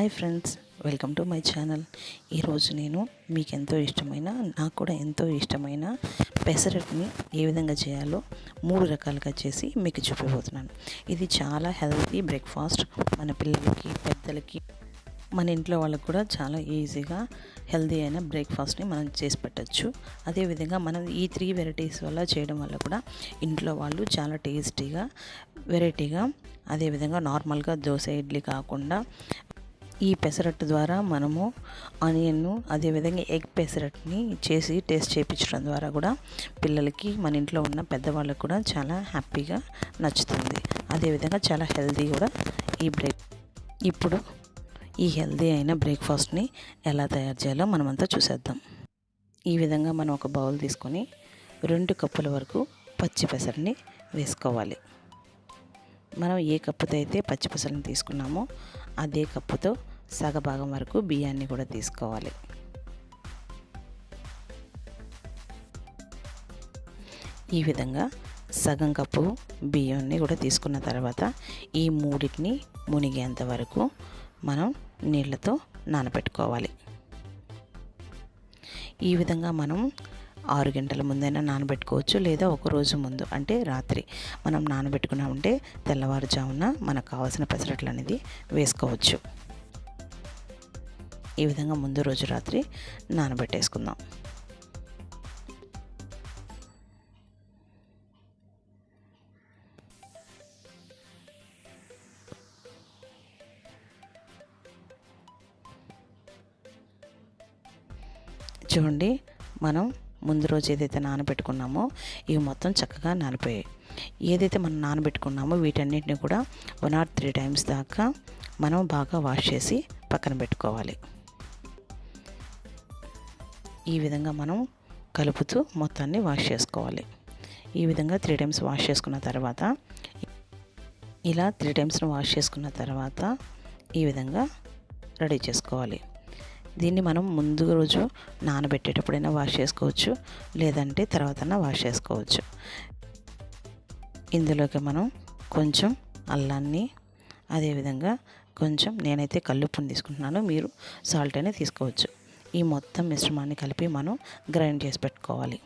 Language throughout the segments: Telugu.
Hi friends, welcome to my channel. ఈరోజు నేను మీకు ఎంతో ఇష్టమైన, నాకు కూడా ఎంతో ఇష్టమైన పెసరట్ని ఏ విధంగా చేయాలో 3 రకాలుగా చేసి మీకు చూపిపోతున్నాను. ఇది చాలా హెల్తీ బ్రేక్ఫాస్ట్. మన పిల్లలకి, పెద్దలకి, మన ఇంట్లో వాళ్ళకి కూడా చాలా ఈజీగా హెల్తీ అయిన బ్రేక్ఫాస్ట్ని మనం చేసి పెట్టచ్చు. అదేవిధంగా మనం ఈ 3 వెరైటీస్ వల్ల చేయడం వల్ల కూడా ఇంట్లో వాళ్ళు చాలా టేస్టీగా, వెరైటీగా, అదేవిధంగా నార్మల్గా దోశ, ఇడ్లీ కాకుండా ఈ పెసరట్టు ద్వారా మనము ఆనియన్ను, అదేవిధంగా ఎగ్ పెసరట్ని చేసి టేస్ట్ చేయించడం ద్వారా కూడా పిల్లలకి, మన ఇంట్లో ఉన్న పెద్దవాళ్ళకి కూడా చాలా హ్యాపీగా నచ్చుతుంది. అదేవిధంగా చాలా హెల్తీ కూడా ఇప్పుడు ఈ హెల్తీ అయిన బ్రేక్ఫాస్ట్ని ఎలా తయారు చేయాలో మనమంతా చూసేద్దాం. ఈ విధంగా మనం ఒక బౌల్ తీసుకొని 2 కప్పుల వరకు పచ్చి పెసరని వేసుకోవాలి. మనం ఏ కప్పుతో అయితే పచ్చి పెసరని తీసుకున్నామో అదే కప్పుతో సగభాగం వరకు బియ్యాన్ని కూడా తీసుకోవాలి. ఈ విధంగా సగం కప్పు బియ్యాన్ని కూడా తీసుకున్న తర్వాత ఈ మూడింటిని మునిగేంత వరకు మనం నీళ్ళతో నానబెట్టుకోవాలి. ఈ విధంగా మనం 6 గంటల ముందైనా నానబెట్టుకోవచ్చు, లేదా ఒక రోజు ముందు అంటే రాత్రి మనం నానబెట్టుకున్నామంటే తెల్లవారుజామున మనకు కావాల్సిన పెసరట్లు అనేది వేసుకోవచ్చు. ఈ విధంగా ముందు రోజు రాత్రి నానబెట్టేసుకుందాం. చూడండి, మనం ముందు రోజు ఏదైతే నానబెట్టుకున్నామో ఇవి మొత్తం చక్కగా నానిపోయాయి. ఏదైతే మనం నానబెట్టుకున్నామో వీటన్నిటిని కూడా 1 or 3 times దాకా మనం బాగా వాష్ చేసి పక్కన పెట్టుకోవాలి. ఈ విధంగా మనం కలుపుతూ మొత్తాన్ని వాష్ చేసుకోవాలి. ఈ విధంగా 3 times వాష్ చేసుకున్న తర్వాత, ఇలా 3 times వాష్ చేసుకున్న తర్వాత ఈ విధంగా రెడీ చేసుకోవాలి. దీన్ని మనం ముందు రోజు నానబెట్టేటప్పుడైనా వాష్ చేసుకోవచ్చు, లేదంటే తర్వాతైనా వాష్ చేసుకోవచ్చు. ఇందులోకి మనం కొంచెం అల్లాన్ని, అదేవిధంగా కొంచెం, నేనైతే కల్లుప్పుని తీసుకుంటున్నాను, మీరు సాల్ట్ అయినా తీసుకోవచ్చు. ఈ మొత్తం మిశ్రమాన్ని కలిపి మనం గ్రైండ్ చేసి పెట్టుకోవాలి.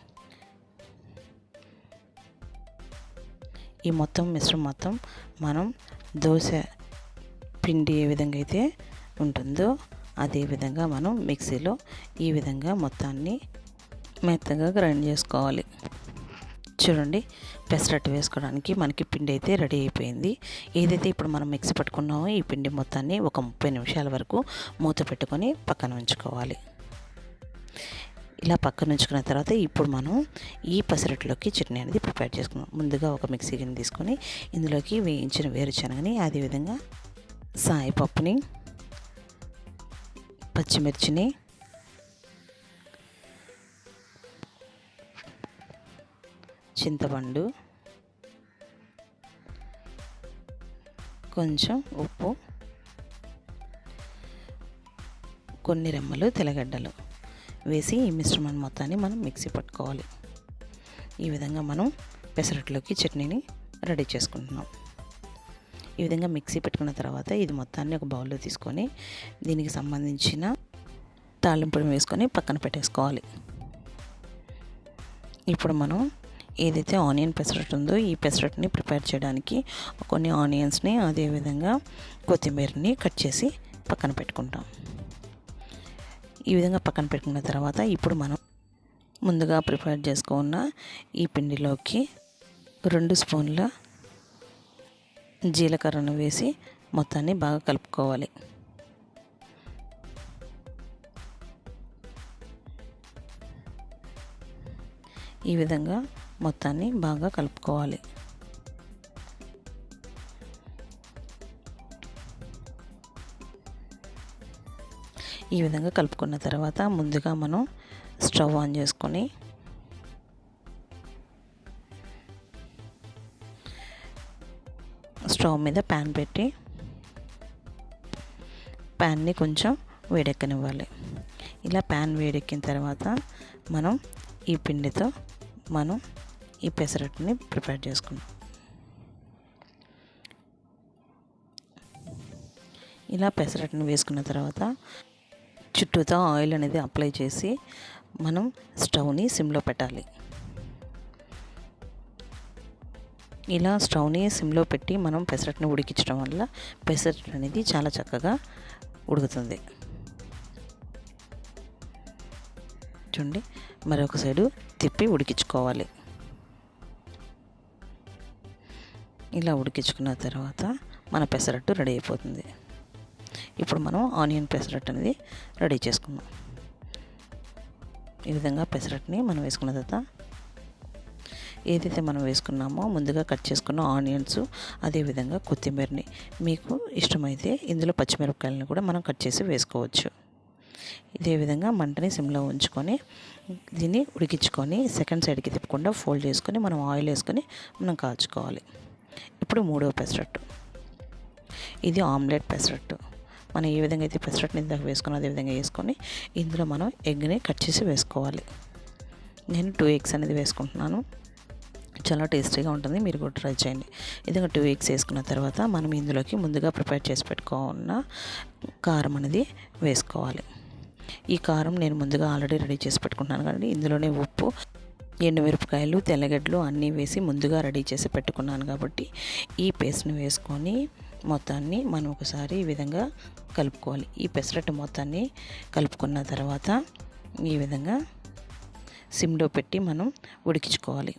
ఈ మొత్తం మిశ్రమం మనం దోశ పిండి ఏ విధంగా అయితే ఉంటుందో అదేవిధంగా మనం మిక్సీలో ఈ విధంగా మొత్తాన్ని మెత్తగా గ్రైండ్ చేసుకోవాలి. చూడండి, పెసరట్టు వేసుకోవడానికి మనకి పిండి అయితే రెడీ అయిపోయింది. ఏదైతే ఇప్పుడు మనం మిక్సీ పట్టుకున్నామో ఈ పిండి మొత్తాన్ని ఒక 30 నిమిషాల వరకు మూత పెట్టుకొని పక్కన ఉంచుకోవాలి. ఇలా పక్కన ఉంచుకున్న తర్వాత ఇప్పుడు మనం ఈ పెసరట్టులోకి చట్నీ అనేది ప్రిపేర్ చేసుకుందాం. ముందుగా ఒక మిక్సీ గిన్నె తీసుకొని ఇందులోకి వేయించిన వేరుశనగని, అదేవిధంగా సాయిపప్పుని, పచ్చిమిర్చిని, చింతపండు, కొంచెం ఉప్పు, కొన్ని రెమ్మలు తెల్లగడ్డలు వేసి ఈ మిశ్రమాన్ని మొత్తాన్ని మనం మిక్సీ పట్టుకోవాలి. ఈ విధంగా మనం పెసరట్లోకి చట్నీని రెడీ చేసుకుంటున్నాం. ఈ విధంగా మిక్సీ పెట్టుకున్న తర్వాత ఇది మొత్తాన్ని ఒక బౌల్లో తీసుకొని దీనికి సంబంధించిన తాలింపుని వేసుకొని పక్కన పెట్టేసుకోవాలి. ఇప్పుడు మనం ఏదైతే ఆనియన్ పెసరట్టు ఉందో ఈ పెసరట్టుని ప్రిపేర్ చేయడానికి కొన్ని ఆనియన్స్ని, అదేవిధంగా కొత్తిమీరని కట్ చేసి పక్కన పెట్టుకుంటాం. ఈ విధంగా పక్కన పెట్టుకున్న తర్వాత ఇప్పుడు మనం ముందుగా ప్రిపేర్ చేసుకున్న ఈ పిండిలోకి 2 స్పూన్ల జీలకర్రను వేసి మొత్తాన్ని బాగా కలుపుకోవాలి. ఈ విధంగా మొత్తాన్ని బాగా కలుపుకోవాలి. ఈ విధంగా కలుపుకున్న తర్వాత ముందుగా మనం స్టవ్ ఆన్ చేసుకొని స్టవ్ మీద ప్యాన్ పెట్టి ప్యాన్ని కొంచెం వేడెక్కనివ్వాలి. ఇలా ప్యాన్ వేడెక్కిన తర్వాత మనం ఈ పిండితో మనం ఈ పెసరట్టుని ప్రిపేర్ చేసుకున్నాం. ఇలా పెసరట్టుని వేసుకున్న తర్వాత చుట్టూతో ఆయిల్ అనేది అప్లై చేసి మనం స్టవ్ని సిమ్లో పెట్టాలి. ఇలా స్టవ్ని సిమ్లో పెట్టి మనం పెసరట్టుని ఉడికించడం వల్ల పెసరట్టు అనేది చాలా చక్కగా ఉడుకుతుంది. చూడండి, మరొక సైడు తిప్పి ఉడికించుకోవాలి. ఇలా ఉడికించుకున్న తర్వాత మన పెసరట్టు రెడీ అయిపోతుంది. ఇప్పుడు మనం ఆనియన్ పెసరట్టు అనేది రెడీ చేసుకుందాం. ఈ విధంగా పెసరట్టుని మనం వేసుకున్న తర్వాత ఏదైతే మనం వేసుకున్నామో ముందుగా కట్ చేసుకున్న ఆనియన్స్, అదేవిధంగా కొత్తిమీరని మీకు ఇష్టమైతే ఇందులో పచ్చిమిరపకాయలను కూడా మనం కట్ చేసి వేసుకోవచ్చు. ఇదే విధంగా మంటని సిమ్లో ఉంచుకొని దీన్ని ఉడికించుకొని సెకండ్ సైడ్కి తిప్పకుండా ఫోల్డ్ చేసుకొని మనం ఆయిల్ వేసుకొని మనం కాల్చుకోవాలి. ఇప్పుడు మూడవ పెసరట్టు, ఇది ఆమ్లెట్ పెసరట్టు. మనం ఏ విధంగా అయితే పెసరట్టుని ఇందాక వేసుకుని అదే విధంగా వేసుకొని ఇందులో మనం ఎగ్ని కట్ చేసి వేసుకోవాలి. నేను 2 ఎగ్స్ అనేది వేసుకుంటున్నాను. చాలా టేస్టీగా ఉంటుంది, మీరు కూడా ట్రై చేయండి. ఇదిగా 2 ఎగ్స్ వేసుకున్న తర్వాత మనం ఇందులోకి ముందుగా ప్రిపేర్ చేసి పెట్టుకున్న కారం అనేది వేసుకోవాలి. ఈ కారం నేను ముందుగా ఆల్రెడీ రెడీ చేసి పెట్టుకుంటున్నాను కాబట్టి ఇందులోనే ఉప్పు, ఎండుమిరపకాయలు, తెల్లగడ్డలు అన్నీ వేసి ముందుగా రెడీ చేసి పెట్టుకున్నాను కాబట్టి ఈ పేస్ట్ని వేసుకొని మొత్తాన్ని మనం ఒకసారి ఈ విధంగా కలుపుకోవాలి. ఈ పెసరట్టు మొత్తాన్ని కలుపుకున్న తర్వాత ఈ విధంగా సిమ్లో పెట్టి మనం ఉడికించుకోవాలి.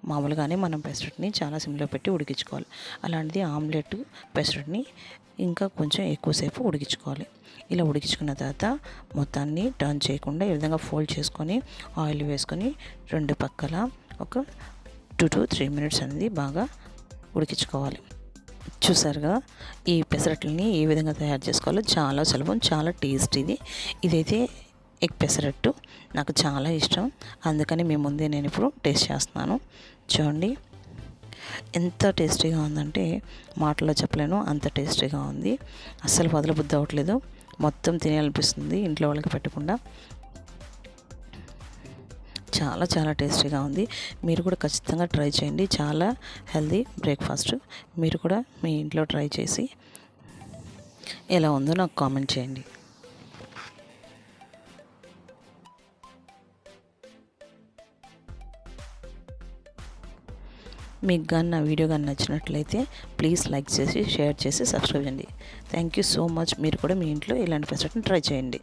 మామూలుగానే మనం పెసరట్టుని చాలా సిమ్లో పెట్టి ఉడికించుకోవాలి. అలాంటిది ఆమ్లెట్ పెసరట్టుని ఇంకా కొంచెం ఎక్కువసేపు ఉడికించుకోవాలి. ఇలా ఉడికించుకున్న తర్వాత మొత్తాన్ని టర్న్ చేయకుండా ఈ విధంగా ఫోల్డ్ చేసుకొని ఆయిల్ వేసుకొని రెండు పక్కల ఒక 2 to 3 minutes అనేది బాగా ఉడికించుకోవాలి. చూసారుగా ఈ పెసరట్లని ఏ విధంగా తయారు చేసుకోవాలో చాలా సులభం, చాలా టేస్టీది. ఇదైతే ఎగ్ పెసరట్టు నాకు చాలా ఇష్టం, అందుకని మీ ముందే నేను ఇప్పుడు టేస్ట్ చేస్తున్నాను. చూడండి ఎంత టేస్టీగా ఉందంటే మాటల్లో చెప్పలేను, అంత టేస్టీగా ఉంది. అస్సలు వదలబుద్ధి అవ్వట్లేదు, మొత్తం తినాలనిపిస్తుంది ఇంట్లో వాళ్ళకి పెట్టకుండా. చాలా చాలా టేస్టీగా ఉంది. మీరు కూడా ఖచ్చితంగా ట్రై చేయండి. చాలా హెల్దీ బ్రేక్ఫాస్ట్. మీరు కూడా మీ ఇంట్లో ట్రై చేసి ఎలా ఉందో నాకు కామెంట్ చేయండి. మీకు కానీ నా వీడియో కానీ నచ్చినట్లయితే ప్లీజ్ లైక్ చేసి, షేర్ చేసి, సబ్స్క్రైబ్ చేయండి. Thank you so much. మీరు కూడా మీ ఇంట్లో ఇలాంటి పెసరట్టుని ట్రై చేయండి.